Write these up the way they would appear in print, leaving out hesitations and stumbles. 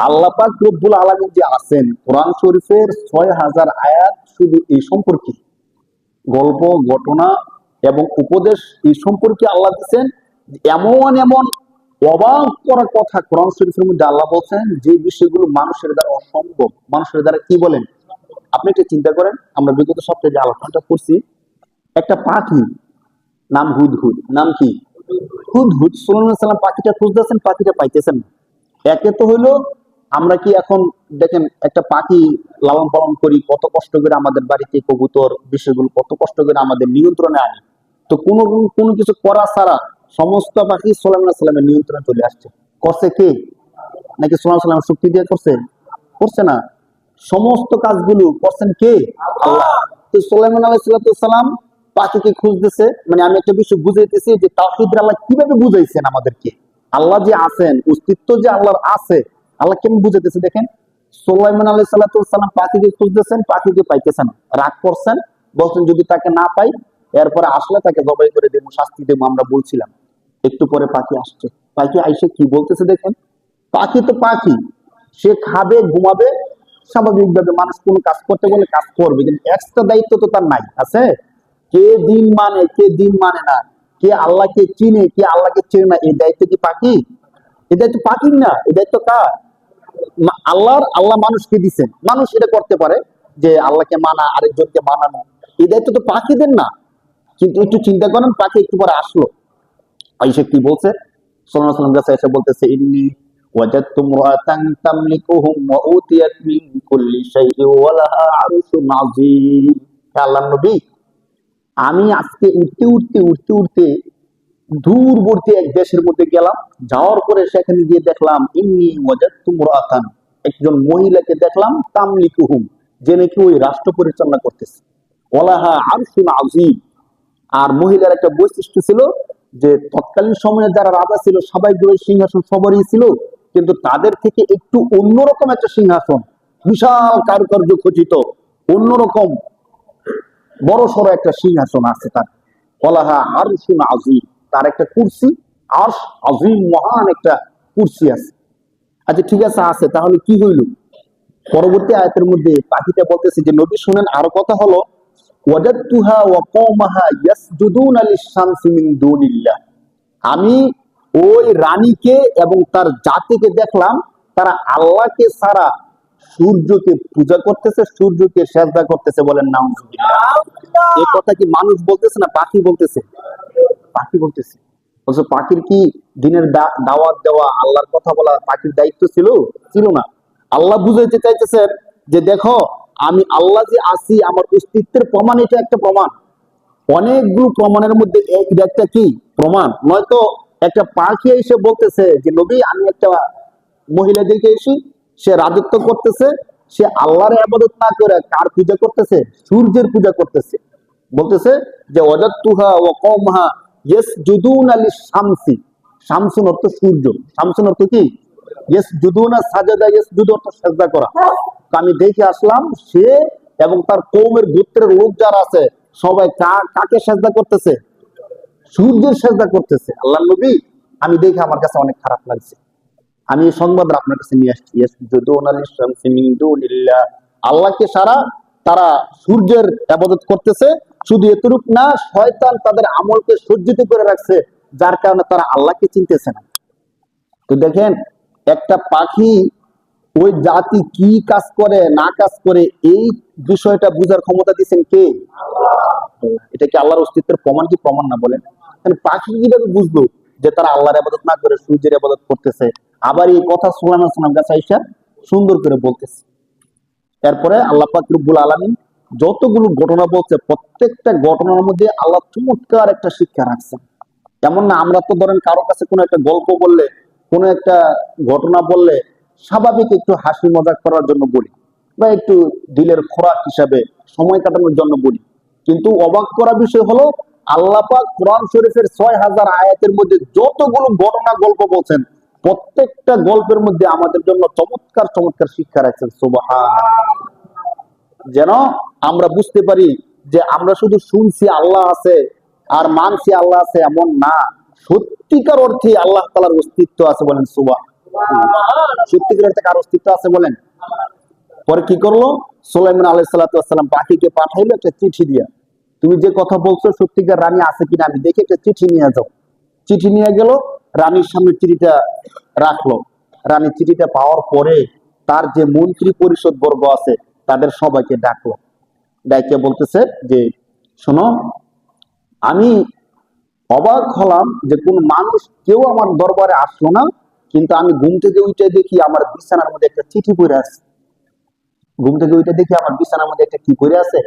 আল্লাহ পাক রব্বুল আলামিন যে আছেন, কোরআন শরীফের ৬০০০ আয়াত শুধু এই সম্পর্কে, গল্প ঘটনা এবং উপদেশ এই সম্পর্কে আল্লাহ দিচ্ছেন। এমন এমন অবাক করা কথা কোরআন শরীফের মধ্যে আল্লাহ বলছেন, যে বিষয়গুলো মানুষের দ্বারা অসম্ভব। মানুষের দ্বারা কি বলেন, আপনি একটু চিন্তা করেন। আমরা বিগত সপ্তাহে যে আলোচনাটা করছি, একটা পাখি নাম হুদহুদ, নাম কি হুদহুদ, সাল্লাল্লাহু আলাইহি সাল্লাম পাখিটা খুঁজতেছেন, পাখিটা পাইতেছেন না। একে তো হইলো, আমরা কি এখন দেখেন একটা পাখি লালন পালন করি, কত কষ্ট করে আমাদের বাড়িতে কবুতর বিষয়গুলো কত কষ্ট করে আমাদের নিয়ন্ত্রণে আনি। তো কোনো কোনো কিছু করা ছাড়া সমস্ত পাখি সাল্লাল্লাহু আলাইহি সাল্লামের নিয়ন্ত্রণে চলে আসছে। করছে কে? নাকি সাল্লাল্লাহু আলাইহি সাল্লাম শক্তি দিয়ে করছে? করছে না। সমস্ত কাজগুলো করছেন কে? আল্লাহ। তো সুলাইমান আলাইহিস সালাম পাখিকে খুঁজতেছে, মানে আমি একটা বিষয় বুঝাইতেছি যে তাওহীদ আল্লাহ কিভাবে বুঝাইছেন আমাদেরকে। আল্লাহ যে আছেন, অস্তিত্ব যে আল্লাহর আছে, আল্লাহ কেমন বুঝাইতেছে দেখেন। সুলাইমান আলাইহিস সালাম পাখিকে খুঁজতেছেন, পাখিকে পাইতেছেন, রাগ করছেন, বলছেন যদি তাকে না পাই এরপরে আসলে তাকে জবাই করে দেবো, শাস্তি দেবো। আমরা বলছিলাম, একটু পরে পাখি আসছে। পাখি আইসে কি বলতেছে দেখেন। পাখি তো পাখি, সে খাবে ঘুমাবে স্বাভাবিকভাবে, মানুষ কোনো কাজ করতে বলে কাজ করবে, কিন্তু এক্সট্রা দায়িত্ব তো তার নাই। আছে কে দিন মানে, কে দিন মানে না, কে আল্লাহকে চিনে, কে আল্লাহকে চেনে না, এই দায়িত্ব কি পাখি? এই দায়িত্ব পাখির না, এই দায়িত্ব কার? আল্লাহর। আল্লাহ মানুষকে দিচ্ছেন, মানুষ এটা করতে পারে যে আল্লাহকে মানা, আরেকজনকে মানানো, এই দায়িত্ব তো পাখিদের না। কিন্তু একটু চিন্তা করেন, পাখি একটু পরে আসলো, আইসা কি বলছে, সাল্লাল্লাহু আলাইহি ওয়াসাল্লাম কাছে এসে বলতেছে, ইন্নী ওয়াজাদতু ইমরাআতান তামলিকুহুম ওয়া উতিয়াত মিন কুল্লি শাইইন ওয়া লাহা আরশুন আযীম। হে আল্লাহর নবী, আমি আজকে উঠতে উঠতে উঠতে উঠতে দূরবর্তী এক দেশের মধ্যে গেলাম। যাওয়ার পরে সেখানে গিয়ে দেখলাম, ইন্নী ওয়াজাদতু ইমরাআতান, একজন মহিলাকে দেখলাম, তামলিকুহুম, যে নাকি ওই রাষ্ট্র পরিচালনা করতেছে, ওয়া লাহা আরশুন আযীম। আর মহিলার একটা বৈশিষ্ট্য ছিল যে তৎকালীন সময়ে যারা রাজা ছিল সবাইগুলো সিংহাসন সবারই ছিল, কিন্তু তাদের থেকে একটু অন্যরকম একটা সিংহাসন, বিশাল কারুকার্য খচিত, অন্যরকম বড় সড়ো একটা সিংহাসন আছে তার। কলাহা আরশুন আযীম, তার একটা কুরসি, আরশ আযীম, মহান একটা কুরসি আছে। আচ্ছা ঠিক আছে, আছে, তাহলে কি হইল? পরবর্তী আয়াতের মধ্যে পাখিটা বলতেছে যে নবী শুনেন, আরো কথা হলো, ওয়াজাদতুহা ওয়া কওমাহা ইয়াসজুদুনা লিশ-শামসি মিন দুনিল্লাহ। আমি ওই রানীকে এবং তার জাতিকে দেখলাম, তারা আল্লাহকে ছাড়া সূর্যকে পূজা করতেছে, সূর্যকে সেজদা করতেছে। বলেন নাউজুবিল্লাহ। এই কথা কি মানুষ বলতেছে না পাখি বলতেছে? পাখি বলতেছে। অথচ পাখির কি দিনের দাওয়াত দেওয়া, আল্লাহর কথা বলা পাখির দায়িত্ব ছিল? ছিল না। আল্লাহ বুঝাইতে চাইতেছেন যে দেখো, আমি আল্লাহ যে আছি, আমার অস্তিত্বের প্রমাণ, এটা একটা প্রমাণ। অনেকগুলো প্রমাণের মধ্যে একটা কি প্রমাণ? নয়তো একটা পাখি এসে বলতেছে যে নবী, আমি একটা মহিলা দেখে এসি, সে রাজত্ব করতেছে, সে আল্লাহর ইবাদত না করে কার পূজা করতেছে? সূর্যের পূজা করতেছে। বলতেছে যে ওয়াজাদতুহা ওয়া কওমাহা ইয়াসজুদুনা লিশ-শামসি। শামসুন অর্থ সূর্য, শামসুন অর্থ কি? ইয়াসজুদুনা, সাজাদা, ইয়াসজুদু অর্থ সিজদা করা। তো আমি দেখে আসলাম, সে এবং তার কওমের গোত্রের লোক যারা আছে সবাই কাকে সিজদা করতেছে? সূর্যের সিজদা করতেছে। আল্লাহর নবী, আমি দেখে আমার কাছে অনেক খারাপ লাগছে। আমি এই সংবাদ আপনার কাছে নিয়ে আসছি। ইয়াসজুদুনা লিশ-শামসি মিন দুনিল্লাহ, আল্লাহকে ছাড়া তারা সূর্যের ইবাদত করতেছে। শুধু এতটুক না, শয়তান তাদের আমলকে সজ্জিত করে রাখছে, যার কারণে তারা আল্লাহকে চিনতেছে না। তো দেখেন, একটা পাখি ওই জাতি কি কাজ করে না কাজ করে, এই বিষয়টা বুঝার ক্ষমতা দিচ্ছেন কে? এটা কি আল্লাহর অস্তিত্বের প্রমাণ কি প্রমাণ না? বলেন। পাখি কিভাবে বুঝলো যে তারা আল্লাহর ইবাদত না করে সূর্যের ইবাদত করতেছে? আবার এই কথা সুলাইমান আলাইহিস সালাম কাছে আইসা সুন্দর করে বলতেছে। এরপরে আল্লাহ পাক রব্বুল আলামিন যতগুলো ঘটনা বলছে, প্রত্যেকটা ঘটনার মধ্যে আল্লাহ চমৎকার একটা শিক্ষা রাখছেন। এমন না, আমরা তো ধরেন কারো কাছে কোনো একটা গল্প বললে, কোনো একটা ঘটনা বললে স্বাভাবিক একটু হাসি মজাক করার জন্য বলি, বা একটু দিলের খোরাক হিসাবে সময় কাটানোর জন্য বলি। কিন্তু অবাক করা বিষয় হলো, আল্লাহ পাক কোরআন শরীফের ৬০০০ আয়াতের মধ্যে যতগুলো ঘটনা গল্প বলছেন, প্রত্যেকটা গল্পের মধ্যে আমাদের জন্য চমৎকার চমৎকার শিক্ষা রাখছেন। সুবহানাল্লাহ। যেন আমরা বুঝতে পারি যে আমরা শুধু শুনছি আল্লাহ আছে আর মানছি আল্লাহ আছে, এমন না, সত্যিকার অর্থে আল্লাহ তাআলার অস্তিত্ব আছে। বলেন সুবহান। সত্যিকারের কার অস্তিত্ব আছে বলেন? পরে কি করলো? সুলাইমান আলাইহিস সালাম পাখিকে পাঠাইলো একটা চিঠি দিয়া, তুমি যে কথা বলছো সত্যিকার রানী আছে কিনা আমি দেখে একটা চিঠি নিয়ে যাও। চিঠি নিয়ে গেল, রানীর সামনে চিঠিটা রাখলো। রানী চিঠিটা পাওয়ার পরে তার যে মন্ত্রী পরিষদ বর্গ আছে তাদের সবাইকে ডাকলো, ডাইকে বলতেছে যে শোনো, আমি অবাক হলাম যে কোন মানুষ কেউ আমার দরবারে আসলো না, কিন্তু আমি ঘুম থেকে উঠে দেখি আমার বিছানার মধ্যে একটা চিঠি পড়ে আছে। ঘুম থেকে উঠে দেখি আমার বিছানার মধ্যে একটা কি পড়ে আছে?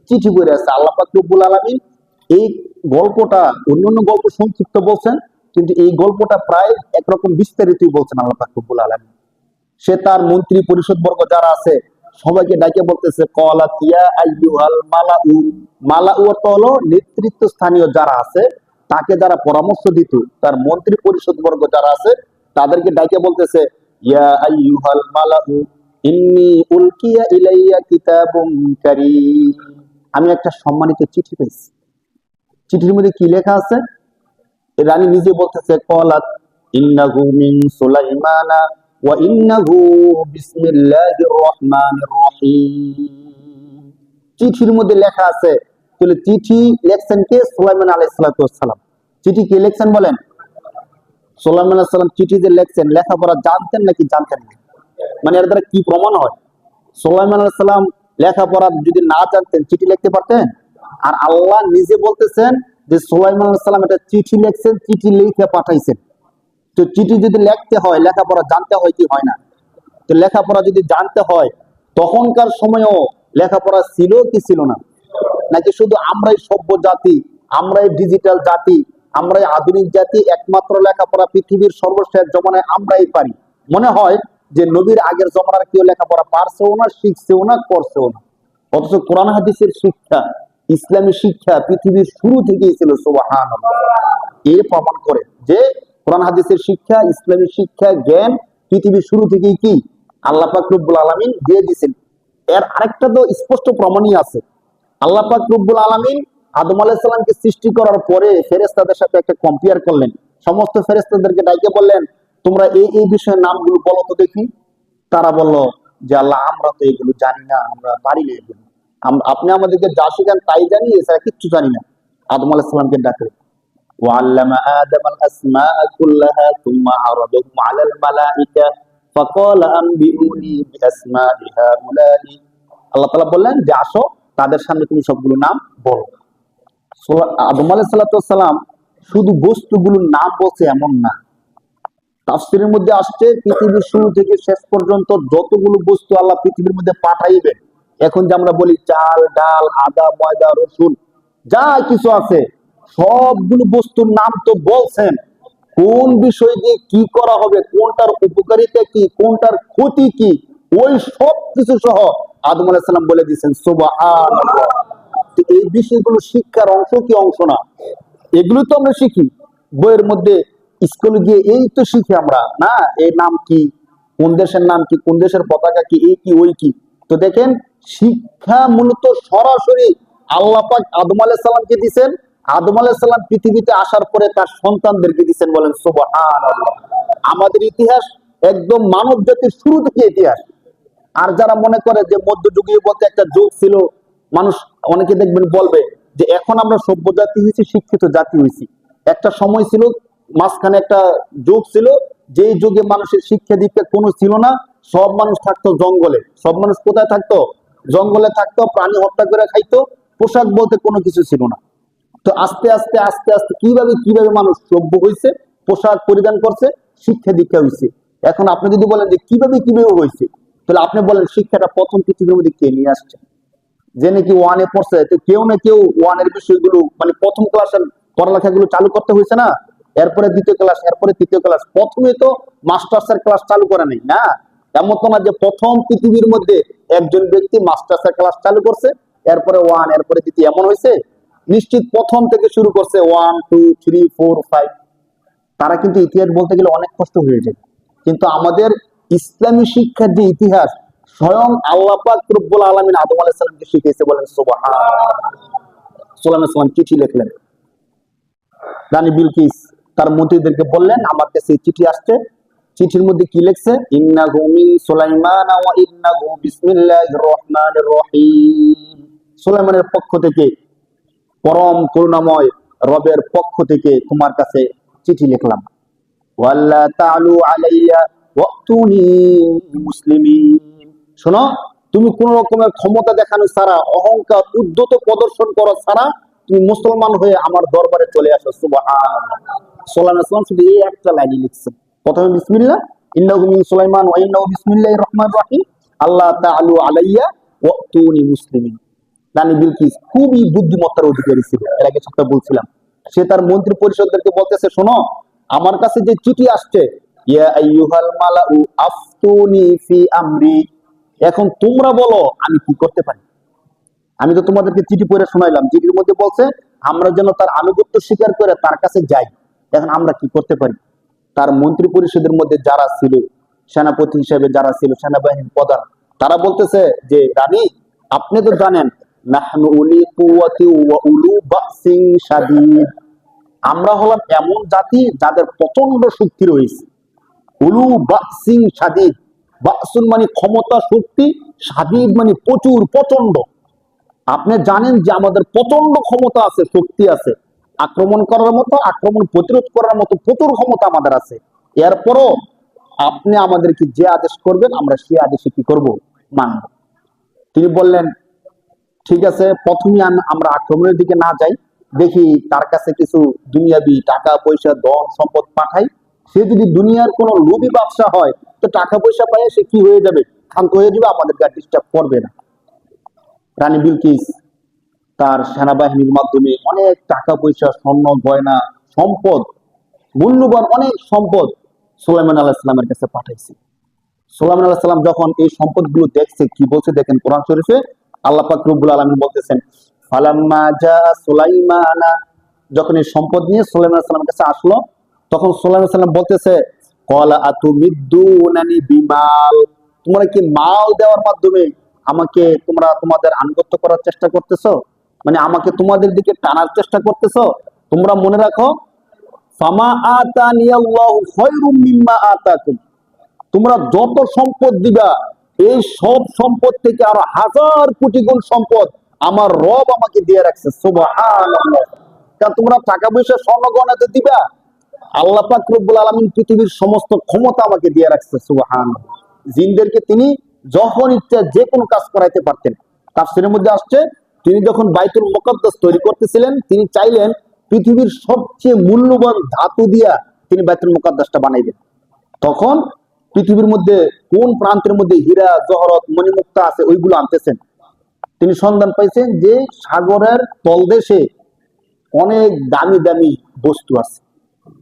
চিঠি পড়ে আছে। আল্লাহ পাক রব্বুল আলামিন এই গল্পটা, অন্যান্য গল্প সংক্ষিপ্ত বলছেন, কিন্তু এই গল্পটা প্রায় একরকম বিস্তারিতই বলছেন আল্লাহ পাক রব্বুল আলামিন। সে তার মন্ত্রী পরিষদ বর্গ যারা আছে সবাইকে ডাকে বলতেছে ক্বালাত ইয়া আইয়ুহাল মালাউ। মালাউ অর্থ হলো নেতৃত্ব স্থানীয় যারা আছে, তাকে যারা পরামর্শ দিত, তার মন্ত্রী পরিষদ বর্গ যারা আছে তাদেরকে ডাকে বলতেছে ইয়া আইয়ুহাল মালাউ ইন্নী উলকিয়া ইলাইয়া কিতাবুম কারীম। আমি একটা সম্মানিত চিঠি পেয়েছি। চিঠির মধ্যে কি লেখা আছে? রানী নিজে বলতেছে ক্বালাত ইন্নাহু মিন সুলাইমানা ওয়া ইন্নাহু বিসমিল্লাহির রহমানির রহিম। চিঠির মধ্যে লেখা আছে, তাহলে চিঠি লেখছেন কে? সুলাইমান আলাইহিস সালাম। চিঠি কে লেখছেন বলেন? সুলাইমান আলাইহিস সালাম চিঠি যে লেখছেন, লেখাপড়া জানতেন নাকি জানতেন না? মানে এর দ্বারা কি প্রমাণ হয়? সুলাইমান আলাইহিস সালাম লেখাপড়া যদি না জানতেন চিঠি লিখতে পারতেন? আর আল্লাহ নিজে বলতেছেন যে সুলাইমান আলাইহিস সালাম একটা চিঠি লিখছেন, চিঠি লিখে পাঠাইছেন। তো চিঠি যদি লিখতে হয় লেখাপড়া জানতে হয় কি হয় না? তো লেখাপড়া যদি জানতে হয় তখনকার সময়ও লেখাপড়া ছিল কি ছিল না? নাকি শুধু আমরাই সভ্য জাতি, আমরাই ডিজিটাল জাতি, আমরাই আধুনিক জাতি, একমাত্র লেখাপড়া পৃথিবীর সর্বশেষ জমানায় আমরাই পারি? মনে হয় যে নবীর আগের জমানার কেউ লেখাপড়া পারছেও না, শিখছেও না, করছেও না। অথচ কোরআন হাদিসের শিক্ষা, ইসলামী শিক্ষা পৃথিবীর শুরু থেকেই ছিল। সুবহানাল্লাহ। এর প্রমাণ করে যে কোরআন হাদিসের শিক্ষা, ইসলামী শিক্ষা, জ্ঞান পৃথিবীর শুরু থেকেই কি আল্লাহ পাক রব্বুল আলামিন দিয়ে দিয়েছেন। এর আরেকটা তো স্পষ্ট প্রমাণই আছে। আল্লাহ পাক রব্বুল আলামিন আদম আলাইহিস সালামকে সৃষ্টি করার পরে ফেরেশতাদের সাথে একটা কম্পেয়ার করলেন। সমস্ত ফেরেশতাদেরকে ডাইকে বললেন, তোমরা এই এই বিষয়ের নামগুলো বলো তো দেখি। তারা বলল যে আল্লাহ, আমরা তো এগুলো জানি না, আমরা পারি না এগুলো। আপনি আমাদেরকে যা শিখান তাই জানি, এছাড়া কিচ্ছু জানি না। আদম আলাইহিস সালামকে ডাকলেন, وعلم آدم الأسماء كلها ثم عرضهم على الملائكة فقال أنبئوني بأسماء هؤلاء। আল্লাহ তাআলা বললেন যে আসো, তাদের সামনে তুমি সবগুলো নাম বলো। আদম আলাইহিস সালাম শুধু বস্তুগুলোর নাম বলছে এমন না। তাফসীরের মধ্যে আসছে পৃথিবীর শুরু থেকে শেষ পর্যন্ত যতগুলো বস্তু আল্লাহ পৃথিবীর মধ্যে পাঠাইবেন, এখন যে আমরা বলি চাল, ডাল, আদা, ময়দা, রসুন, যা কিছু আছে সবগুলো বস্তুর নাম তো বলছেন। কোন বিষয় দিয়ে কি করা হবে, কোনটার উপকারিতা কি, কোনটার ক্ষতি কি, ওই সব কিছু সহ আদম আলাইহিস সালাম বলে দিয়েছেন। সুবহানাল্লাহ। তো এই বিষয়গুলো শিক্ষার অংশ কি অংশ না? এগুলো তো আমরা শিখি বইয়ের মধ্যে, স্কুলে গিয়ে এই তো শিখি আমরা না, এই নাম কি, কোন দেশের নাম কি, কোন দেশের পতাকা কি, এই কি ওই কি। তো দেখেন, শিক্ষা মূলত সরাসরি আল্লাহ পাক আদম আলাইহিস সালামকে দিয়েছেন। আদম আলাইহিস সালাম পৃথিবীতে আসার পরে তার সন্তানদেরকে দিয়েছেন। বলেন সুবহানাল্লাহ। আমাদের ইতিহাস একদম মানব জাতির শুরু থেকে ইতিহাস। আর যারা মনে করে যে মধ্যযুগীয় বলতে একটা যুগ ছিল, মানুষ অনেকে দেখবেন বলবে যে এখন আমরা সভ্য জাতি হয়েছি, শিক্ষিত জাতি হয়েছি। একটা সময় ছিল, মাঝখানে একটা যুগ ছিল, যে যুগে মানুষের শিক্ষা দীক্ষা কোনো ছিল না। সব মানুষ থাকতো জঙ্গলে। সব মানুষ কোথায় থাকতো? জঙ্গলে থাকতো, প্রাণী হত্যা করে খাইতো, পোশাক বলতে কোনো কিছু ছিল না। তো আস্তে আস্তে আস্তে আস্তে কিভাবে কিভাবে মানুষ সভ্য হয়েছে, পোশাক পরিধান করছে, শিক্ষা দীক্ষা হয়েছে। এখন আপনি যদি বলেন যে কিভাবে কিভাবে হয়েছে, তাহলে আপনি বলেন শিক্ষাটা প্রথম পৃথিবীর মধ্যে কে নিয়ে আসছে? যে নাকি ওয়ানে পড়ছে, তো কেউ না কেউ ওয়ানের বিষয়গুলো মানে প্রথম ক্লাসের পড়ালেখাগুলো চালু করতে হয়েছে না? এরপরে দ্বিতীয় ক্লাস, এরপরে তৃতীয় ক্লাস, প্রথমে তো মাস্টার্সের ক্লাস চালু করে নাই না। এমন তো না যে প্রথম পৃথিবীর মধ্যে একজন ব্যক্তি মাস্টার্সের ক্লাস চালু করছে, এরপরে ওয়ান, এরপরে দ্বিতীয়, এমন হয়েছে? নিশ্চিত প্রথম থেকে শুরু করছে, 1 2 3 4 5। তারা কিন্তু ইতিহাস বলতে গেলে অনেক কষ্ট হয়ে যায়। কিন্তু আমাদের ইসলামী শিক্ষার যে ইতিহাস, স্বয়ং আল্লাহ পাক রব্বুল আলামিন আদম আলাইহিস সালামকে শিখিয়েছে। বলেন সুবহানাল্লাহ। সুলাইমান সালাম চিঠি লিখলেন। রানী বিলকিস তার মন্ত্রীদেরকে বললেন, আমার কাছে চিঠি আসছে, চিঠির মধ্যে কি লিখছে, ইন্নাহু মিন সুলাইমান ওয়া ইন্নাহু বিসমিল্লাহির রহমানির রহিম, সুলাইমানের পক্ষ থেকে, পরম করুণাময় রবের পক্ষ থেকে তোমার কাছে চিঠি লিখলাম। ওয়াল্লা তা'লু আলাইয়া ওয়াতুনি মুসলিমিন, শোনো, তুমি কোন রকমের ক্ষমতা দেখানো ছাড়া, অহংকার উদ্ধত প্রদর্শন করা ছাড়া তুমি মুসলমান হয়ে আমার দরবারে চলে আসো। সুবহানাল্লাহ। সুলাইমান আলাইহিস সালাম শুধু এই একটা লাইনই লিখছেন, প্রথমে বিসমিল্লাহ, ইন্নাহু মিন সুলাইমান ওয়া ইন্নাহু বিসমিল্লাহির রহমানির রহিম, আল্লাহ তা'লু আলাইয়া ওয়াতুনি মুসলিমিন। রানী বিলকিস খুবই বুদ্ধিমত্তার অধিকারী ছিল, এর আগে সপ্তাহে বলছিলাম। সে তার মন্ত্রী পরিষদদেরকে বলতেছে, শোনো, আমার কাছে যে চিঠি আসছে, ইয়া আইয়ুহাল মালাউ আফতুনি ফি আমরি, এখন তোমরা বলো আমি কি করতে পারি। আমি তো তোমাদেরকে চিঠি পড়ে শোনাইলাম, চিঠির মধ্যে বলছে আমরা যেন তার আনুগত্য স্বীকার করে তার কাছে যাই, এখন আমরা কি করতে পারি। তার মন্ত্রী পরিষদের মধ্যে যারা ছিল, সেনাপতি হিসেবে যারা ছিল, সেনাবাহিনীর প্রধান, তারা বলতেছে যে রানী, আপনি তো জানেন নাহনু উলি কুওয়াতি ওয়া উলু বাসিন শাদীদ, আমরা হলাম এমন জাতি যাদের প্রচন্ড শক্তি রয়েছে। উলু বাসিন শাদীদ, বাসুন মানে ক্ষমতা, শক্তি, শাদীদ মানে প্রচুর, প্রচন্ড। আপনি জানেন যে আমাদের প্রচন্ড ক্ষমতা আছে, শক্তি আছে, আক্রমণ করার মতো, আক্রমণ প্রতিরোধ করার মতো প্রচুর ক্ষমতা আমাদের আছে। এরপরও আপনি আমাদেরকে যে আদেশ করবেন আমরা সেই আদেশে কি করব, মানব। তিনি বললেন, ঠিক আছে, প্রথমে আমরা আক্রমণের দিকে না যাই, দেখি তার কাছে কিছু দুনিয়াবি টাকা পয়সা ধন সম্পদ পাঠাই। সে যদি দুনিয়ার কোন লোভী ব্যবসা হয়, তো টাকা পয়সা পাইয়ে সে কি হয়ে যাবে, শান্ত হয়ে যাবে, আমাদেরকে ডিস্টার্ব করবে না। রানী বিলকিস তার সেনাবাহিনীর মাধ্যমে অনেক টাকা পয়সা, স্বর্ণ গয়না, সম্পদ, মূল্যবান অনেক সম্পদ সুলাইমান আলাইহিস সালামের কাছে পাঠাইছে। সুলাইমান আলাইহিস সালাম যখন এই সম্পদগুলো দেখছে, কি বলছে দেখেন কোরআন শরীফে, আল্লাহ পাক রব্বুল আলামিন বলতেছেন, ফালাম্মা জা সুলাইমানা, যখন এই সম্পদ নিয়ে সুলাইমান আলাইহিস সালামের কাছে আসলো, তখন সুলাইমান আলাইহিস সালাম বলতেছে, ক্বালা আতুমিদ্দুনানি বিমাল, তোমরা কি মাল দেওয়ার মাধ্যমে আমাকে তোমরা তোমাদের আনুগত্য করার চেষ্টা করতেছো, মানে আমাকে তোমাদের দিকে টানার চেষ্টা করতেছো। তোমরা মনে রাখো, ফামা আতানিয়াল্লাহু খায়রুম মিম্মা আতাকুম, তোমরা যত সম্পদ দিবা এই সব সম্পদ থেকে আরো হাজার কোটি গুণ সম্পদ আমার রব আমাকে দিয়ে রাখছে। সুবহানাল্লাহ। কারণ তোমরা টাকা পয়সা স্বর্ণ গয়নাতে দিবা, আল্লাহ পাক রব্বুল আলামিন পৃথিবীর সমস্ত ক্ষমতা আমাকে দিয়ে রাখছে। সুবহানাল্লাহ। জিনদেরকে তিনি যখন ইচ্ছা যে কোনো কাজ করাইতে পারতেন। তাফসীরের মধ্যে আসছে, তিনি যখন বাইতুল মুকাদ্দাস তৈরি করতেছিলেন, তিনি চাইলেন পৃথিবীর সবচেয়ে মূল্যবান ধাতু দিয়া তিনি বাইতুল মুকাদ্দাসটা বানাইবেন। তখন পৃথিবীর মধ্যে কোন প্রান্তের মধ্যে হীরা জহরত মণিমুক্তা আছে ওইগুলো আনতেছেন। তিনি সন্ধান পাইছেন যে সাগরের তলদেশে অনেক দামি দামি বস্তু আছে।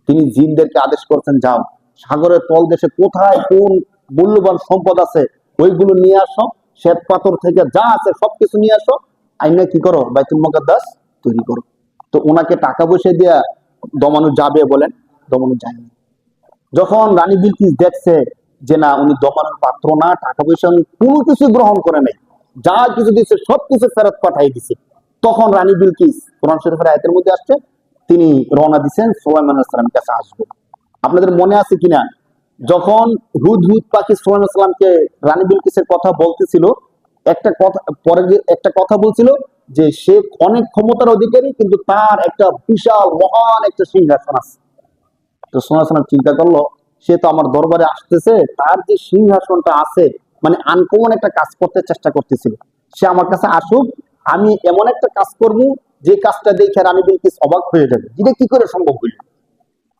তিনি জিনদেরকে আদেশ করছেন, যাও সাগরের তলদেশে কোথায় কোন মূল্যবান সম্পদ আছে ওইগুলো নিয়ে আসো, শ্বেত পাথর থেকে যা আছে সবকিছু নিয়ে আসো, আইনা কি করো, বাইতুল মুকাদ্দাস তৈরি করো। তো ওনাকে টাকা পয়সা দিয়া দমানো যাবে বলেন, দমানো যায়নি। যখন রানী বিলকিস দেখছে যে না, উনি দমানোর পাত্র না, টাকা পয়সা কোনো কিছু গ্রহণ করে নাই, যা কিছু দিচ্ছে সবকিছু ফেরত পাঠাই দিছে, তখন রানী বিলকিস, কোরআন শরীফের আয়াতের মধ্যে আসছে, তিনি রওনা দিচ্ছেন সুলাইমান আলাইহিস সালামের কাছে আসবেন। আপনাদের মনে আছে কিনা, যখন হুদহুদ পাখি সুলাইমান আলাইহিস সালামকে রানী বিলকিসের কথা বলতেছিল, একটা কথা পরে একটা কথা বলছিল যে সে অনেক ক্ষমতার অধিকারী, কিন্তু তার একটা বিশাল মহান একটা সিংহাসন আছে। তো সুলাইমান আলাইহিস সালাম চিন্তা করলো, সে তো আমার দরবারে আসতেছে, তার যে সিংহাসনটা আছে, মানে আনকমন একটা কাজ করতে চেষ্টা করতেছিল, সে আমার কাছে আসুক, আমি এমন একটা কাজ করব যে কাজটা দেখে রানী বিলকিস অবাক হয়ে যাবে, এটা কি করে সম্ভব হইল।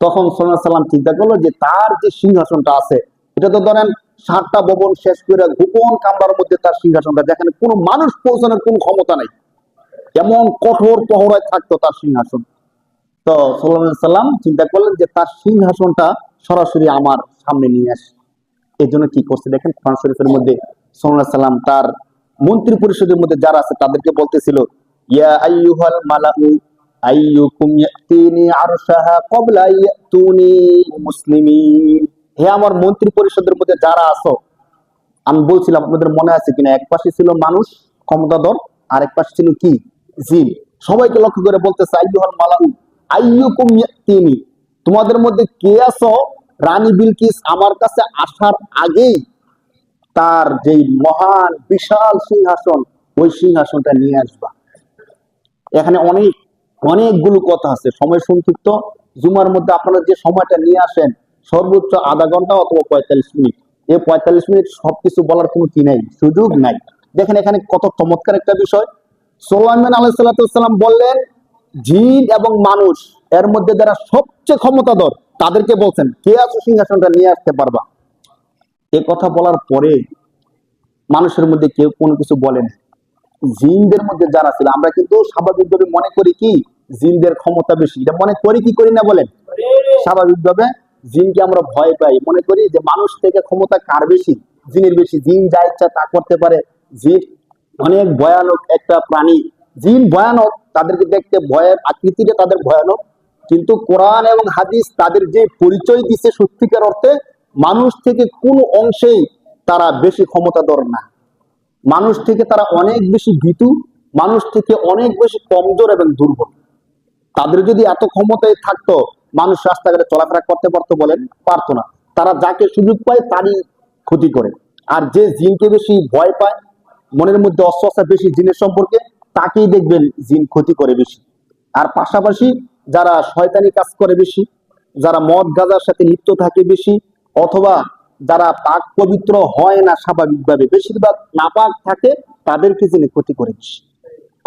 তখন সুলাইমান আলাইহিস সালাম চিন্তা করলো যে তার যে সিংহাসনটা আছে, এটা তো ধরেন 7টা ভবন শেষ করে গোপন কামরার মধ্যে তার সিংহাসনটা, যেখানে কোনো মানুষ পৌঁছানোর কোনো ক্ষমতা নাই, এমন কঠোর প্রহরায় থাকতো তার সিংহাসন। তো সুলাইমান আলাইহিস সালাম চিন্তা করলেন যে তার সিংহাসনটা সরাসরি আমার সামনে নিয়ে আসে। এই জন্য কি করছে দেখেন, কোরআন শরীফের মধ্যে সুলাইমান আলাইহিস সালাম তার মন্ত্রী পরিষদের মধ্যে যারা আছে তাদেরকে বলতেছিল, ইয়া আইয়ুহাল মালাউ আইয়ুকুম ইয়াতিনি আরশাহা ক্বাবলা ইয়াতুনি মুসলিমিন, হে আমার মন্ত্রী পরিষদের মধ্যে যারা আছো, আমি বলছিলাম আপনাদের মনে আছে কিনা, এক পাশে ছিল মানুষ ক্ষমতাধর, আর এক পাশে ছিল কি, জিন। সবাইকে লক্ষ্য করে বলতেছে, আইয়ুহাল মালাউ আইয়ুকুম ইয়াতিনি, তোমাদের মধ্যে কে আছো রানী বিলকিস আমার কাছে আসার আগেই তার যে মহান বিশাল সিংহাসন, ওই সিংহাসনটা নিয়ে আসবা। এখানে অনেকগুলো কথা আছে, সময় সংক্ষিপ্ত। জুমার মধ্যে আপনারা যে সময়টা নিয়ে আসেন সর্বোচ্চ আধা ঘন্টা অথবা 45 মিনিট, এই 45 মিনিট সবকিছু বলার কোনো কি নাই, সুযোগ নাই। দেখেন এখানে কত চমৎকার একটা বিষয়। সুলাইমান আলাইহিস সালাম বললেন জিন এবং মানুষ এর মধ্যে যারা সবচেয়ে ক্ষমতাধর তাদেরকে বলছেন কে আছো সিংহাসনটা নিয়ে আসতে পারবা। এ কথা বলার পরে মানুষের মধ্যে কেউ কোনো কিছু বলেন। জিনদের মধ্যে যারা ছিল, আমরা কিন্তু স্বাভাবিকভাবে মনে করি কি জিনদের ক্ষমতা বেশি, এটা মনে করি কি করি না বলেন? স্বাভাবিকভাবে জিনকে আমরা ভয় পাই, মনে করি যে মানুষ থেকে ক্ষমতা কার বেশি, জিনের বেশি। জিন যা ইচ্ছা তা করতে পারে, জিন অনেক ভয়ানক একটা প্রাণী। জিন ভয়ানক, তাদেরকে দেখতে ভয়ের আকৃতিটা তাদের ভয়ানক, কিন্তু কোরআন এবং হাদিস তাদের যে পরিচয় দিচ্ছে সত্যিকার অর্থে মানুষ থেকে কোনো অংশেই তারা বেশি ক্ষমতাধর না। মানুষ থেকে তারা অনেক বেশি ভীতু, মানুষ থেকে অনেক বেশি কমজোর এবং দুর্বল। তাদের যদি এত ক্ষমতায় থাকতো মানুষ রাস্তাঘাটে চলাফেরা করতে পারতো বলেন? পারতো না। তারা যাকে সুযোগ পায় তারই ক্ষতি করে। আর যে জিনকে বেশি ভয় পায়, মনের মধ্যে অস্বস্থতা বেশি জিনের সম্পর্কে, তাকেই দেখবেন জিন ক্ষতি করে বেশি। আর পাশাপাশি যারা শয়তানি কাজ করে বেশি, যারা মদ গাঁজার সাথে লিপ্ত থাকে বেশি, অথবা যারা পাক পবিত্র হয় না স্বাভাবিকভাবে, বেশিরভাগ নাপাক থাকে, তাদেরকে যিনি ক্ষতি করে বেশি।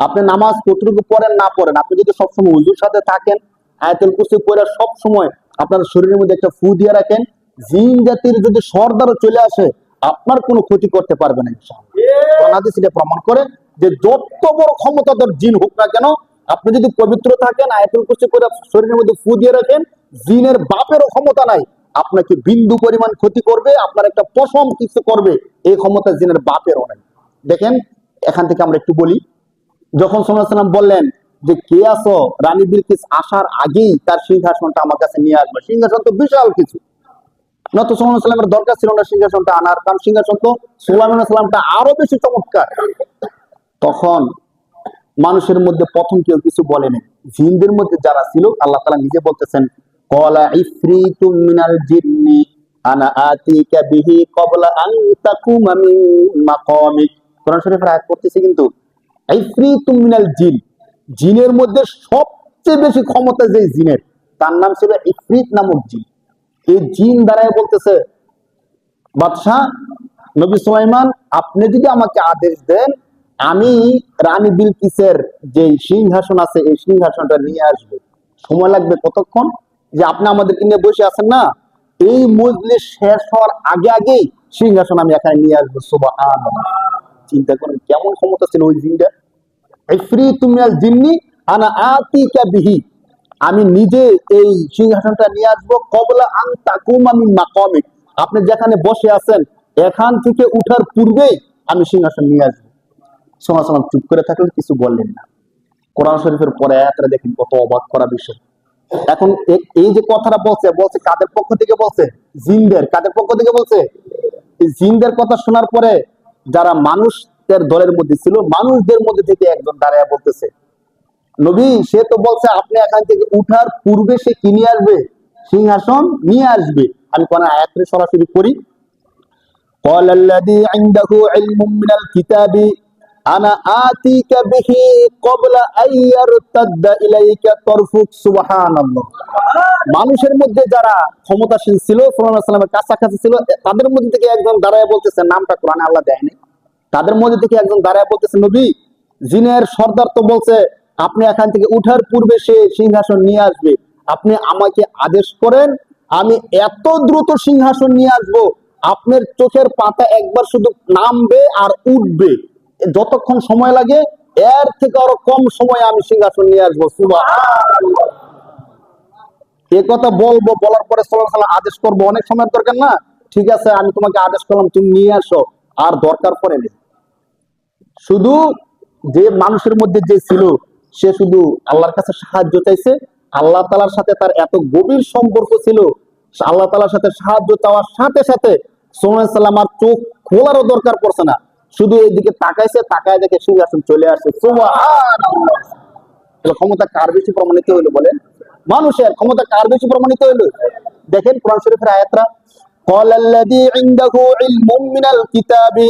আপনি নামাজ কতটুকু পড়েন না পড়েন, আপনি যদি সবসময় ওযুর সাথে থাকেন, আয়াতুল কুরসি পড়ে সবসময় আপনার শরীরের মধ্যে একটা ফু দিয়ে রাখেন, জিন জাতির যদি সর্দারও চলে আসে আপনার কোনো ক্ষতি করতে পারবে না ইনশাআল্লাহ। হাদিস এটা প্রমাণ করে যে যত বড় ক্ষমতাধর জিন হোক না কেন, আপনি যদি পবিত্র থাকেন, আয়াতুল কুরসি করে শরীরের মধ্যে ফু দিয়ে রাখেন, জিনের বাপেরও ক্ষমতা নাই আপনাকে বিন্দু পরিমাণ ক্ষতি করবে, আপনার একটা পশম কিছু করবে, এই ক্ষমতা জিনের বাপেরও নাই। দেখেন এখান থেকে আমরা একটু বলি, যখন সাল্লাল্লাহু আলাইহি ওয়াসাল্লাম বললেন যে কে আছো, রানী বিলকিস আসার আগেই তার সিংহাসনটা আমার কাছে নিয়ে আসবে। সিংহাসন তো বিশাল কিছু, নত সাল্লাল্লাহু আলাইহি ওয়াসাল্লামের দরকার ছিল না সিংহাসনটা আনার, কারণ সিংহাসন তো সুলাইমান আলাইহিস সালামটা আরো বেশি চমৎকার। তখন মানুষের মধ্যে প্রথম কেউ কিছু বলেনি, জিনদের মধ্যে যারা ছিল আল্লাহ তাআলা নিজে বলতেছেন ক্বালা ইফরিতুম মিনাল জিন্নি আনা আতিকা বিহি ক্বাবলা আন তাকুমা মিন মাকামিক। কোরআন শরীফের আয়াত পড়তেছি কিন্তু ইফরিতুম মিনাল জিন, জিনের মধ্যে সবচেয়ে বেশি ক্ষমতা যে জিনের, তার নাম ছিল ইফরিত নামক জিন। এই জিন দ্বারাই বলতেছে বাদশাহ নবী সুলাইমান, আপনি যদি আমাকে আদেশ দেন আমি রানী বিলকিসের যে সিংহাসন আছে এই সিংহাসনটা নিয়ে আসবো। সময় লাগবে কতক্ষণ? যে আপনি আমাদেরকে নিয়ে বসে আছেন না, এই মজলিস শেষ হওয়ার আগে আগেই সিংহাসন আমি এখানে নিয়ে আসবো। সুবহানাল্লাহ, চিন্তা করেন কেমন ক্ষমতা ছিল ওই জিনটা। ইফরিতুম মিনাল জিন্নি আনা আতিকা বিহি, আমি নিজে এই সিংহাসনটা নিয়ে আসবো ক্বাবলা আন তাকুমা মিন মাকামিক, আপনি যেখানে বসে আছেন এখান থেকে উঠার পূর্বেই আমি সিংহাসন নিয়ে আসবো। সাল্লাল্লাহু আলাইহি ওয়াসাল্লাম চুপ করে থাকলেন, কিছু বললেন না। কোরআন শরীফের পরে আয়াতটা দেখেন কত অবাক করা বিষয়। এখন এই যে কথাটা বলছে বলছে কাদের পক্ষ থেকে বলছে? জিনদের। কাদের পক্ষ থেকে বলছে? এই জিনদের কথা শোনার পরে যারা মানুষদের দলের মধ্যে ছিল, মানুষদের মধ্যে থেকে একজন দাঁড়ায় বলতেছে নবী সে তো বলছে আপনি এখান থেকে উঠার পূর্বে সে কি নিয়ে আসবে? সিংহাসন নিয়ে আসবে। আমি কোন আয়াতে সরাসরি পড়ি, قال الذي عنده علم من الكتاب انا آتيك به قبل ان يرتد اليك طرفك। সুবহানাল্লাহ। মানুষের মধ্যে যারা ক্ষমতাশীল ছিল, সাল্লাল্লাহু আলাইহি ওয়াসাল্লামের কাছাকাছি ছিল, তাদের মধ্যে থেকে একজন দাঁড়ায় বলতেছে, নামটা কোরআনে আল্লাহ দেয়নি, তাদের মধ্যে থেকে একজন দাঁড়ায় বলতেছে নবী জিনের সর্দার তো বলছে আপনি এখান থেকে উঠার পূর্বে সে সিংহাসন নিয়ে আসবে, আপনি আমাকে আদেশ করেন আমি এত দ্রুত সিংহাসন নিয়ে আসবো আপনার চোখের পাতা একবার শুধু নামবে আর উঠবে, যতক্ষণ সময় লাগে এর থেকে আরো কম সময়ে আমি সিংহাসন নিয়ে আসবো। সুবহানাল্লাহ। এ কথা বলবো, বলার পরে সাল্লাল্লাহু আলাইহি ওয়াসাল্লাম আদেশ করবো, অনেক সময়ের দরকার না, ঠিক আছে আমি তোমাকে আদেশ করলাম তুমি নিয়ে আসো, আর দরকার পড়ে নেই। শুধু যে মানুষের মধ্যে যে ছিল সে শুধু আল্লাহর কাছে সাহায্য চাইছে, আল্লাহ তাআলার সাথে তার এত গভীর সম্পর্ক ছিল, আল্লাহ তাআলার সাথে সাহায্য চাওয়ার সাথে সাথে সাল্লাল্লাহু আলাইহি ওয়াসাল্লাম আর চোখ খোলারও দরকার পড়ছে না, শুধু এইদিকে তাকাইছে, তাকায় দেখে সিংহাসন চলে আসছে। সুবহানাল্লাহ। ক্ষমতা কার বেশি প্রমাণিত হইলো বলেন? মানুষের ক্ষমতা কার বেশি প্রমাণিত হইলো? দেখেন কোরআন শরীফের আয়াতরা, ক্বালাল্লাযী ইনদাহু ইলমুম মিনাল কিতাবি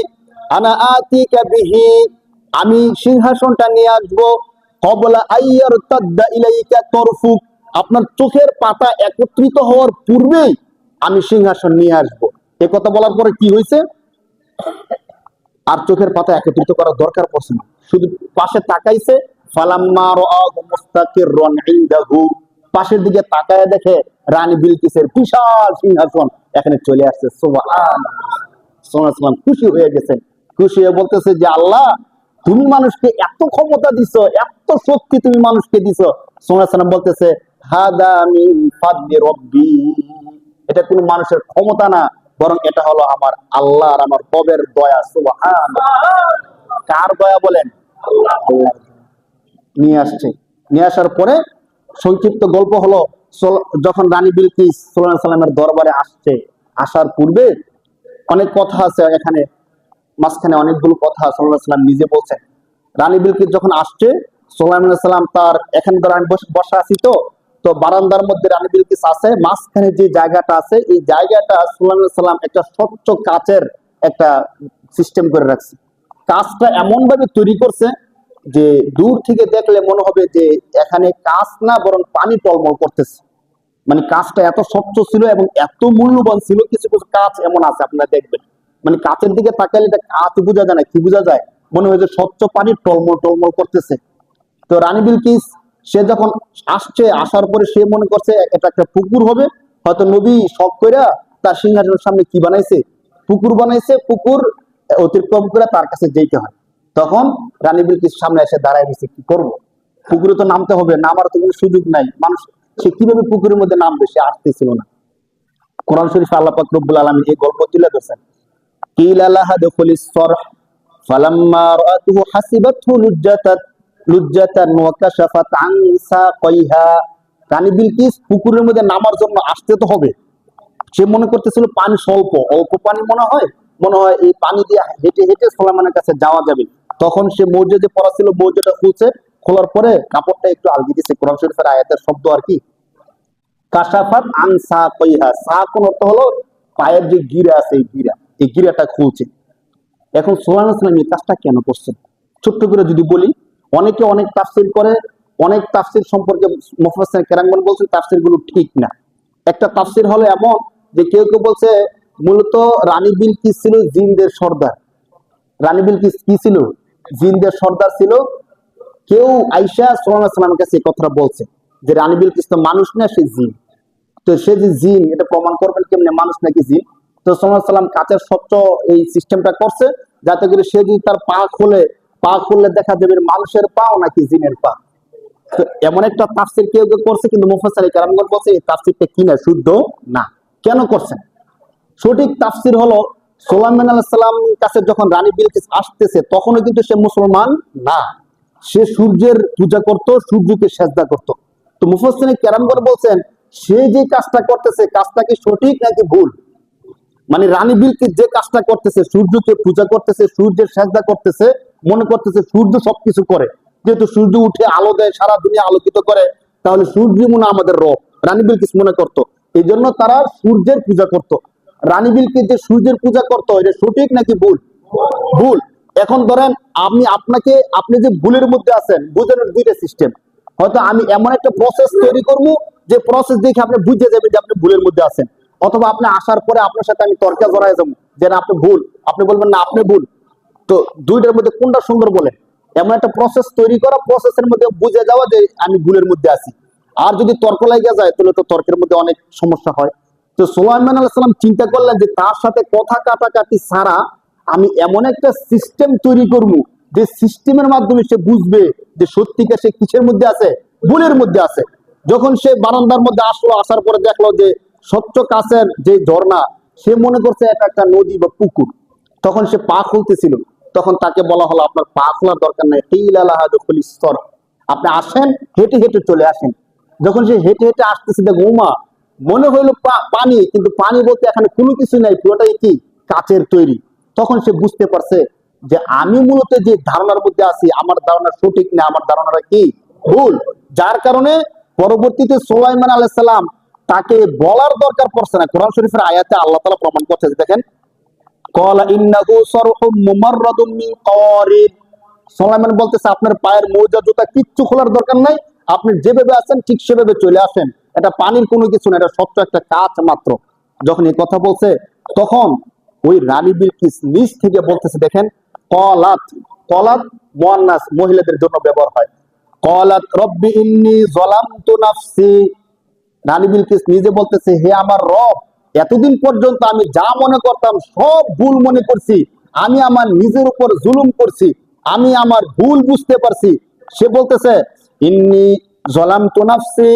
আনা আতিকা বিহি, আমি সিংহাসনটা নিয়ে আসবো, ক্বাবলা আইয়ারতাদ্দা ইলাইকা তরফুক, আপনার চোখের পাতা একত্রিত হওয়ার পূর্বেই আমি সিংহাসন নিয়ে আসবো। এই কথা বলার পরে কি হয়েছে? আর চোখের পাতা একত্রিত করার দরকার পড়ছে না, শুধু পাশে তাকাইছে, ফালাম্মা রাআহু মুস্তাকিররান ইনদাহু, পাশের দিকে তাকায় দেখে রানী বিলকিসের বিশাল সিংহাসন এখানে চলে আসছে। সুবহানাল্লাহ, খুশি হয়ে গেছেন। খুশি হয়ে বলতেছে যে আল্লাহ, তুমি মানুষকে এত ক্ষমতা দিছো, এত শক্তি তুমি মানুষকে দিছো। সুবহানাল্লাহ বলতেছে, হাদা মিন ফাদলি রব্বি, এটা কোনো মানুষের ক্ষমতা না, বরং এটা হলো আমার আল্লাহ আর আমার রবের দয়া। সুবহানাল্লাহ, কার দয়া বলেন? আল্লাহ নিয়ে আসছে। নিয়ে আসার পরে সংক্ষিপ্ত গল্প হলো, যখন রানী বিলকিস সুলাইমান সাল্লামের দরবারে আসছে, আসার পূর্বে অনেক কথা আছে এখানে, মাঝখানে অনেকগুলো কথা সাল্লাল্লাহু আলাইহি ওয়াসাল্লাম নিজে বলছেন। রানী বিলকিস যখন আসছে, সুলাইমান সাল্লাম তার, এখানে ধর আমি বসা আছি, তো বারান্দার মধ্যে রানী বিলকিস আছে, মাঝখানে যে জায়গাটা আছে এই জায়গাটা সুলাইমান সাল্লাম একটা স্বচ্ছ কাচের একটা সিস্টেম করে রাখছে। কাজটা এমন ভাবে তৈরি করছে যে দূর থেকে দেখলে মনে হবে যে এখানে কাঁচ না, বরং পানি টলমল করতেছে। মানে কাঁচটা এত স্বচ্ছ ছিল এবং এত মূল্যবান ছিল, কিছু কিছু কাঁচ এমন আছে আপনারা দেখবেন, মানে কাঁচের দিকে তাকালে এটা কাঁচ বোঝা যায় না, কি বোঝা যায়? মনে হয় যে স্বচ্ছ পানি টলমল টলমল করতেছে। তো রানী বিলকিস সে যখন আসছে, আসার পরে সে মনে করছে এটা একটা পুকুর হবে, হয়তো নবী শখ কইরা তার সিংহাসনের সামনে কি বানাইছে? পুকুর বানাইছে। পুকুর অতিক্রম করে তার কাছে যেতে হয়। তখন রানী বিলকিস সামনে এসে দাঁড়ায় গেছে, কি করব? পুকুরে তো নামতে হবে, নামার তো কোনো সুযোগ নাই। মানুষ সে কিভাবে পুকুরের মধ্যে নামবে? সে আসতেছিল না। কোরআন শরীফে আল্লাহ পাক রব্বুল আলামিন এই গল্প তুলে ধরছেন। কিলা লাহা দুখুলিস সরহ ফালাম্মা রাআতুহু হাসিবাতহু লুজ্জাতান ওয়া কাশাফাত আন সাকাইহা, রানী বিলকিস পুকুরের মধ্যে নামার জন্য আসতে তো হবে। সে মনে করতেছিল পানি স্বল্প, অল্প পানি মনে হয় এই পানি দিয়ে হেঁটে হেঁটে সুলাইমানের কাছে যাওয়া যাবে। তখন সে মৌজা যে পরা ছিল, মৌজাটা খুলছে, খোলার পরে কাপড়টা একটু আলগি দিছে। কোরআন শরীফের আয়াতের শব্দ আর কি, কাশাফাত আন সাকাইহা, সাকুন অর্থ হলো পায়ের যে গিরা আছে, এই গিরাটা খুলছে। এখন সুলাইমান সাল্লাম এই কাজটা কেন করছেন? ছোট্ট করে যদি বলি, অনেকে অনেক তাফসীর করে, অনেক তাফসীর সম্পর্কে মুফাসসির কেরামগণ বলছেন তাফসীর গুলো ঠিক না। একটা তাফসীর হলো এমন যে কেউ কেউ বলছে মূলত রানী বিলকিস ছিল জিনদের সর্দার। রানী বিলকিস কি ছিল? জিনদের সর্দার ছিল। কেউ আয়েশা সুলাইমান সাল্লামের কাছে এই কথাটা বলছে যে রানী বিলকিস তো মানুষ না, সে জিন। তো সে যে জিন, এটা প্রমাণ করবেন কেমনে মানুষ নাকি জিন? তো সুলাইমান সাল্লাম কাচের স্বচ্ছ এই সিস্টেমটা করছে, যাতে করে সে যদি তার পা খুললে দেখা যাবে মানুষের পাও নাকি জিনের পা। তো এমন একটা তাফসীর কেউ কেউ করছে, কিন্তু মুফাসসির কেরামগণ বলছে এই তাফসীরটা কি না, শুদ্ধ না। কেন করছেন? সঠিক তাফসীর হলো, সুলাইমান আলাইহিস সালাম কাছে যখন রানী বিলকিস আসতেছে, তখনও কিন্তু সে মুসলমান না, সে সূর্যের পূজা করত, সূর্যকে সেজদা করত। তো মুফাসসির কেরামগণ বলছেন সে যে কাজটা করতেছে, কাজটা কি সঠিক নাকি ভুল? মানে রানী বিলকিস যে কাজটা করতেছে, সূর্যকে পূজা করতেছে, সূর্যের সেজদা করতেছে, মনে করতেছে সূর্য সবকিছু করে, যেহেতু সূর্য উঠে আলো দেয়, সারা দুনিয়া আলোকিত করে, তাহলে সূর্য মনে আমাদের রব, রানী বিলকিস মনে করত। এই জন্য তারা সূর্যের পূজা করত। রানী বিলকিস যে সূর্যের পূজা করতো, এটা সঠিক নাকি ভুল? ভুল। এখন ধরেন আপনি যে ভুলের মধ্যে আছেন, বুঝানোর দুইটা সিস্টেম। হয়তো আমি এমন একটা প্রসেস তৈরি করবো যে প্রসেস দেখে আপনি বুঝে যাবেন যে আপনি ভুলের মধ্যে আছেন, অথবা আপনি আসার পরে আপনার সাথে আমি তর্কে জড়ায় যাবো যে না আপনি ভুল, আপনি বলবেন না আপনি ভুল। তো দুইটার মধ্যে কোনটা সুন্দর বলেন? এমন একটা প্রসেস তৈরি করা, প্রসেসের মধ্যে বুঝে যাওয়া যে আমি ভুলের মধ্যে আছি। আর যদি তর্ক লাগিয়ে যায় তাহলে তো তর্কের মধ্যে অনেক সমস্যা হয়। তো সুলাইমান আলাইহিস সালাম চিন্তা করলেন যে তার সাথে কথা কাটাকাটি ছাড়া আমি এমন একটা সিস্টেম তৈরি করব যে সিস্টেমের মাধ্যমে সে বুঝবে যে সত্যিকার সে কিসের মধ্যে আছে, ভুলের মধ্যে আছে। যখন সে বারান্দার মধ্যে আসলো, আসার পরে দেখলো যে স্বচ্ছ কাছের যে ঝর্ণা, সে মনে করছে এটা একটা নদী বা পুকুর। তখন সে পা খুলতেছিল, তখন তাকে বলা হলো আপনার পা খোলার দরকার নাই, আপনি আসেন, হেঁটে হেঁটে চলে আসেন। যখন সে হেঁটে হেঁটে আসতেছে, ঘুমা মনে হইলো পানি, কিন্তু পানি বলতে এখানে কোনো কিছু নাই, পুরোটাই কি কাচের তৈরি। তখন সে বুঝতে পারছে যে আমি মূলত যে ধারণার মধ্যে আছি, আমার ধারণা সঠিক না, আমার ধারণাটা কি ভুল। যার কারণে পরবর্তীতে সুলাইমান আলাইহিস সালাম তাকে বলার দরকার পড়ছে না। কোরআন শরীফের আয়াতে আল্লাহ তাআলা প্রমাণ করছে, দেখেন, ক্বালা ইন্নাহু সারহুম মুমাররাদুম মিন কাওয়ারিদ। সুলাইমান বলতেছে আপনার পায়ের মোজা জুতা কিচ্ছু খোলার দরকার নাই, আপনি যেভাবে আছেন ঠিক সেভাবে চলে আসেন, এটা পানির কোনো কিছু না, এটা সত্য একটা কাজ মাত্র। যখন এই কথা বলছে তখন ওই রানী বিলকিস নিজ থেকে বলতেছে, দেখেন, কলাত, কলাত মুয়ান্নাস মহিলাদের জন্য ব্যবহার হয়, কলাত রব্বি ইন্নী যালামতু নাফসি। রানী বিলকিস নিজে বলতেছে, হে আমার রব, এতদিন পর্যন্ত আমি যা মনে করতাম সব ভুল মনে করছি, আমি আমার নিজের উপর জুলুম করছি, আমি আমার ভুল বুঝতে পারছি। সে বলতেছে, ইন্নী যালামতু নাফসি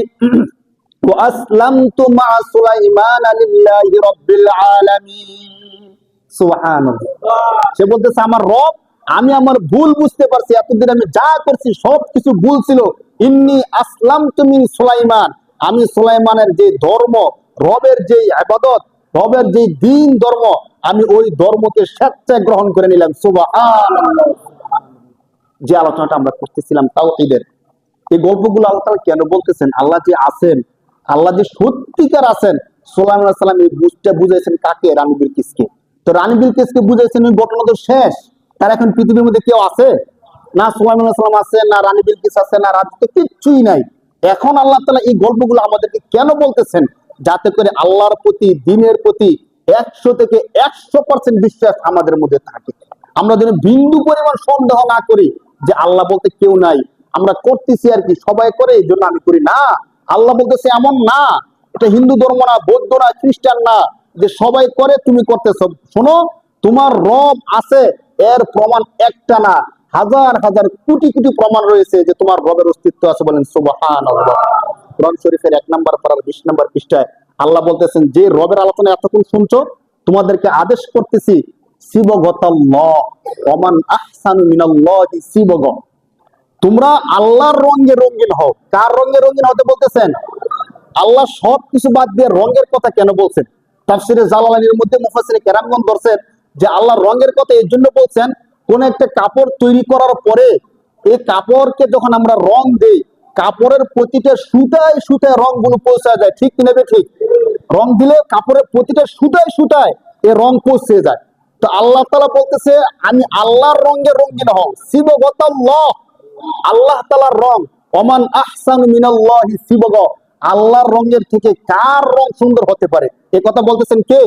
ওয়া আসলামতু মা সুলাইমানা লিল্লাহি রাব্বিল আলামিন। সুবহানাল্লাহ। সে বলতেছে, আমার রব, আমি আমার ভুল বুঝতে পারছি, এতদিন আমি যা করছি সব কিছু ভুল ছিল। ইন্নী আসলামতু মিন সুলাইমান, আমি সুলাইমানের যে ধর্ম, রবের যে ইবাদত, রবের যে দ্বীন ধর্ম, আমি ওই ধর্মকে স্বেচ্ছায় গ্রহণ করে নিলাম। সুবহানাল্লাহ। যে আলোচনাটা আমরা করতেছিলাম তাওহীদের, এই গল্পগুলো আল্লাহ তাআলা কেন বলতেছেন? আল্লাহ যে আছেন, আল্লাহ যে সত্যিকার আছেন, সুলাইমান আলাইহিস সালাম এই বুঝটা বুঝাইছেন কাকে? রানী বিলকিসকে। তো রানী বিলকিসকে বুঝাইছেন, ওই ঘটনা তো শেষ, তার এখন পৃথিবীর মধ্যে কেউ আছে না? সুলাইমান আলাইহিস সালাম আছে না, রানী বিলকিস আছে না, রাজ্য কিচ্ছুই নাই। এখন আল্লাহ তাআলা এই গল্পগুলো আমাদেরকে কেন বলতেছেন? যাতে করে আল্লাহর প্রতি, দ্বীনের প্রতি 100 থেকে 100% বিশ্বাস আমাদের মধ্যে থাকে। আমরা যেন বিন্দু পরিমাণ সন্দেহ না করি যে আল্লাহ বলতে কেউ নাই, আমরা করতেছি আর কি, সবাই করে এই জন্য আমি করি না। আল্লাহ বলতেছে এমন না, এটা হিন্দু ধর্ম না, বৌদ্ধ না, খ্রিস্টান না, যে সবাই করে তুমি করতেছ। শোনো, তোমার রব আছে, এর প্রমাণ একটা না, হাজার হাজার কোটি কোটি প্রমাণ রয়েছে যে তোমার রবের অস্তিত্ব আছে। বলেন সুবহানাল্লাহ। কোরআন শরীফের 1 নম্বর পারার 20 নম্বর পৃষ্ঠায় আল্লাহ বলতেছেন, যে রবের আলোচনা এতক্ষণ শুনছো, তোমাদেরকে আদেশ করতেছি, সিবগতাল্লাহ ওমান আহসানু মিনাল্লাহি সিবগ, তোমরা আল্লাহর রঙে রঙিন হও। কার রঙে রঙিন হতে বলতেছেন? আল্লাহ সবকিছু বাদ দিয়ে রঙের কথা কেন বলছেন? তাফসিরে জালালাইনের মধ্যে মুফাসসিরে কেরামগণ ধরছেন যে আল্লাহ রঙের কথা এই জন্য বলছেন, কোন একটা কাপড় তৈরি করার পরে এই কাপড়কে যখন আমরা রং দেই, কাপড়ের প্রতিটা সুতায় সুতায় রংগুলো পৌঁছা যায়, ঠিক কিনা? ঠিক। রং দিলে কাপড়ের প্রতিটা সুতায় সুতায় এই রং পৌঁছে যায়। তো আল্লাহ তাআলা বলতেছে, আমি আল্লাহর রঙে রঙিন হও। সিবগাতাল্লাহ, আল্লাহ তাআলার রং। ওমান আহসানু মিনাল্লাহি সিবগ, আল্লাহর রঙের থেকে কার রং সুন্দর হতে পারে? এই কথা বলতেছেন কে?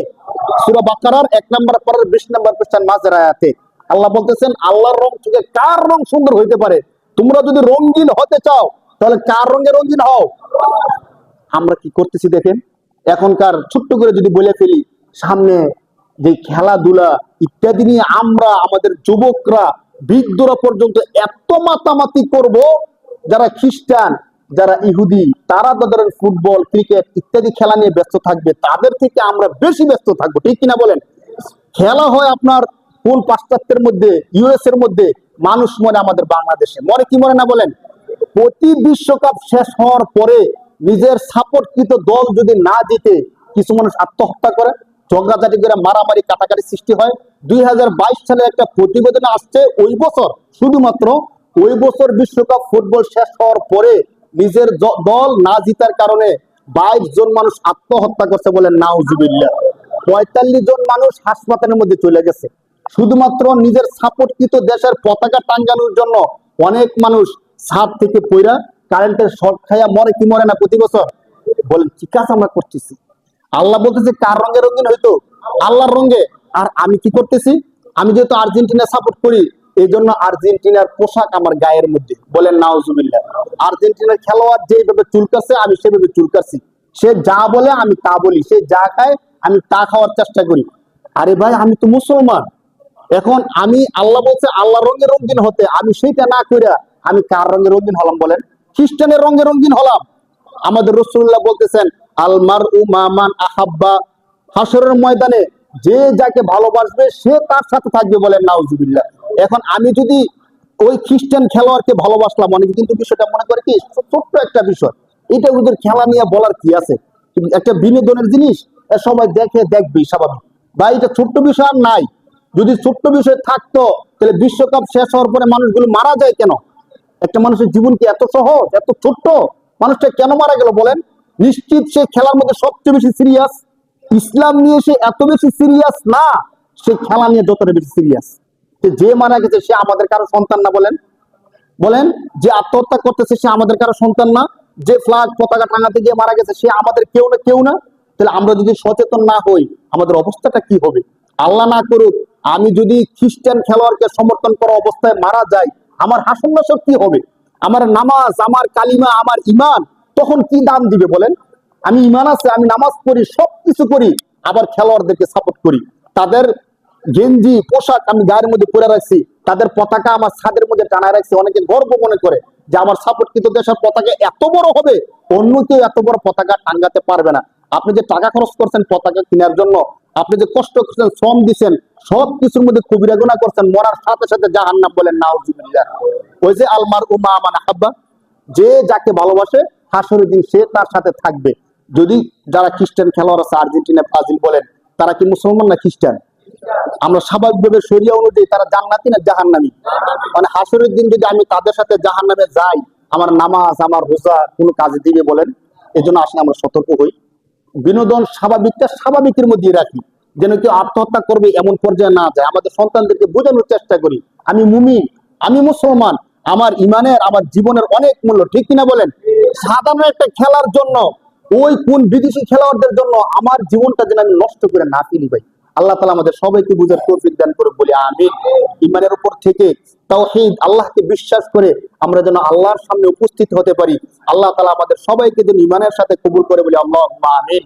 সূরা বাকারার 1 নম্বর পারার 20 নম্বর পৃষ্ঠার মাঝের আয়াতে আল্লাহ বলতেছেন, আল্লাহর রং থেকে কার রং সুন্দর হইতে পারে? তোমরা যদি রঙিন হতে চাও তাহলে কার রঙে রঙিন হও? আমরা কি করতেছি দেখেন, এখনকার ছোট্ট করে যদি বলে ফেলি, সামনে যে খেলাধুলা ইত্যাদি নিয়ে আমরা, আমাদের যুবকরা, বৃদ্ধরা পর্যন্ত এত মাতামাতি করব, যারা খ্রিস্টান, যারা ইহুদি, তারা তাদের ফুটবল, ক্রিকেট ইত্যাদি খেলা নিয়ে ব্যস্ত থাকবে, তাদের থেকে আমরা বেশি ব্যস্ত থাকবো, ঠিক কিনা বলেন? খেলা হয় আপনার কোন পাশ্চাত্যের মধ্যে, ইউএস এর মধ্যে, মানুষ মরে আমাদের বাংলাদেশে মরে কি মরে না বলেন? প্রতি বিশ্বকাপ শেষ হওয়ার পরে নিজের সাপোর্টকৃত দল যদি না জিতে, কিছু মানুষ আত্মহত্যা করে, ঝগড়াঝাটি করে মারামারি কাটাকাটি সৃষ্টি হয়। 2022 সালে একটা প্রতিবেদন আসছে, ওই বছর, শুধুমাত্র ওই বছর বিশ্বকাপ ফুটবল শেষ হওয়ার পরে নিজের দল না জিতার কারণে 22 জন মানুষ আত্মহত্যা করছে। বলেন নাউজুবিল্লাহ। 45 জন মানুষ হাসপাতালের মধ্যে চলে গেছে, শুধুমাত্র নিজের সাপোর্টকৃত দেশের পতাকা টাঙ্গানোর জন্য। অনেক মানুষ ছাদ থেকে পইরা কারেন্টের শর্ট খাইয়া মরে কি মরে না প্রতি বছর? বলেন কি কাজ আমরা করতেছি? আল্লাহ বলতেছে কার রঙে রঙিন হইতো? আল্লাহর রঙে। আর আমি কি করতেছি? আমি যেহেতু আর্জেন্টিনা সাপোর্ট করি, এই জন্য আর্জেন্টিনার পোশাক আমার গায়ের মধ্যে। বলেন নাউজুবিল্লাহ। আর্জেন্টিনার খেলোয়াড় যেভাবে চুলকাছে আমি সেভাবে চুলকাছি, সে যা বলে আমি তা বলি, সে যা খায় আমি তা খাওয়ার চেষ্টা করি। আরে ভাই, আমি তো মুসলমান। এখন আমি, আল্লাহ বলছে আল্লাহর রঙে রঙিন হতে, আমি সেইটা না কইরা আমি কার রঙে রঙিন হলাম বলেন? খ্রিস্টানের রঙে রঙিন হলাম। আমাদের রাসূলুল্লাহ বলতেছেন, আল মারউ মা মান আহাব্বা, হাসরের ময়দানে যে যাকে ভালোবাসবে সে তার সাথে থাকবে। বলেন নাউজুবিল্লাহ। এখন আমি যদি ওই খ্রিস্টান খেলোয়াড়কে ভালোবাসলাম, অনেকে কিন্তু বিষয়টা মনে করে কি ছোট্ট একটা বিষয়, এটা ওদের খেলা নিয়ে বলার কি আছে, একটা বিনোদনের জিনিস, সবাই দেখে, দেখবি, স্বাভাবিক। ভাই, এটা ছোট্ট বিষয় আর নাই। যদি ছোট্ট বিষয় থাকতো তাহলে বিশ্বকাপ শেষ হওয়ার পরে মানুষগুলো মারা যায় কেন? একটা মানুষের জীবন কি এত সহজ, এত ছোট্ট? মানুষটা কেন মারা গেল বলেন? নিশ্চিত সে খেলার মধ্যে সবচেয়ে বেশি সিরিয়াস। ইসলাম নিয়ে সে এত বেশি সিরিয়াস না, সে খেলা নিয়ে যতটা বেশি সিরিয়াস। যে মারা গেছে সে আমাদের কারো সন্তান না? বলেন বলেন, যে আত্মহত্যা করতেছে সে আমাদের কারো সন্তান না? যে ফ্ল্যাগ পতাকা টাঙাতে গিয়ে মারা গেছে সে আমাদের কেউ না? কেউ না? তাহলে আমরা যদি সচেতন না হই আমাদের অবস্থাটা কি হবে? আল্লাহ না করুক আমি যদি খ্রিস্টান খেলোয়াড়কে সমর্থন করা অবস্থায় মারা যাই, আমার হাসন নাসর কি হবে? আমার নামাজ, আমার কালিমা, আমার ইমান তখন কি দাম দিবে বলেন? আমি ইমান আছে, আমি নামাজ পড়ি, সবকিছু করি, আবার খেলোয়াড়দেরকে সাপোর্ট করি, তাদের গেঞ্জি পোশাক আমি গায়ের মধ্যে পরে রাখছি, তাদের পতাকা আমার ছাদের মধ্যে টানায় রাখছি, অনেকে গর্ব মনে করে যে আমার সাপোর্টকৃত দেশের পতাকা এত বড় হবে, অন্য কেউ এত বড় পতাকা টাঙ্গাতে পারবে না। আপনি যে টাকা খরচ করছেন পতাকা কেনার জন্য, আপনি যে কষ্ট করছেন, শ্রম দিচ্ছেন, সব কিছুর মধ্যে কবিরা গুনাহ করছেন, মরার সাথে সাথে জাহান্নাম, বলেন নাউজুবিল্লাহ। ওই যে আলমার উমা মান আহাব্বা, যে যাকে ভালোবাসে হাসরের দিন সে তার সাথে থাকবে। যদি যারা খ্রিস্টান খেলোয়াড় আছে, আর্জেন্টিনা, ব্রাজিল বলেন, তারা কি মুসলমান না খ্রিস্টান? আমরা স্বাভাবিকভাবে শরিয়া অনুযায়ী তারা জান্নাতি না জাহান্নামী? মানে হাসরের দিন যদি আমি তাদের সাথে জাহান্নামে যাই, আমার নামাজ, আমার রোজা কোনো কাজে দিবে বলেন? এই জন্য আসলে আমরা সতর্ক হই, বিনোদন স্বাভাবিকটা স্বাভাবিকের মধ্যে রাখি, যেন কেউ আত্মহত্যা করবে এমন পর্যায়ে না যায়। আমাদের সন্তানদেরকে বোঝানোর চেষ্টা করি আমি মুমিন, আমি মুসলমান, আমার ইমানের, আমার জীবনের অনেক মূল্য, ঠিক কিনা বলেন? সাধারণ একটা খেলার জন্য, ওই কোন বিদেশি খেলোয়াড়দের জন্য আমার জীবনটা যেন আমি নষ্ট করে না ফেলি ভাই। আল্লাহ তাআলা আমাদের সবাইকে বুঝার তৌফিক দান করে বলি আমিন। ইমানের উপর থেকে তাওহীদ, আল্লাহকে বিশ্বাস করে আমরা যেন আল্লাহর সামনে উপস্থিত হতে পারি। আল্লাহ তাআলা আমাদের সবাইকে যেন ইমানের সাথে কবুল করে বলি আল্লাহুম্মা আমিন।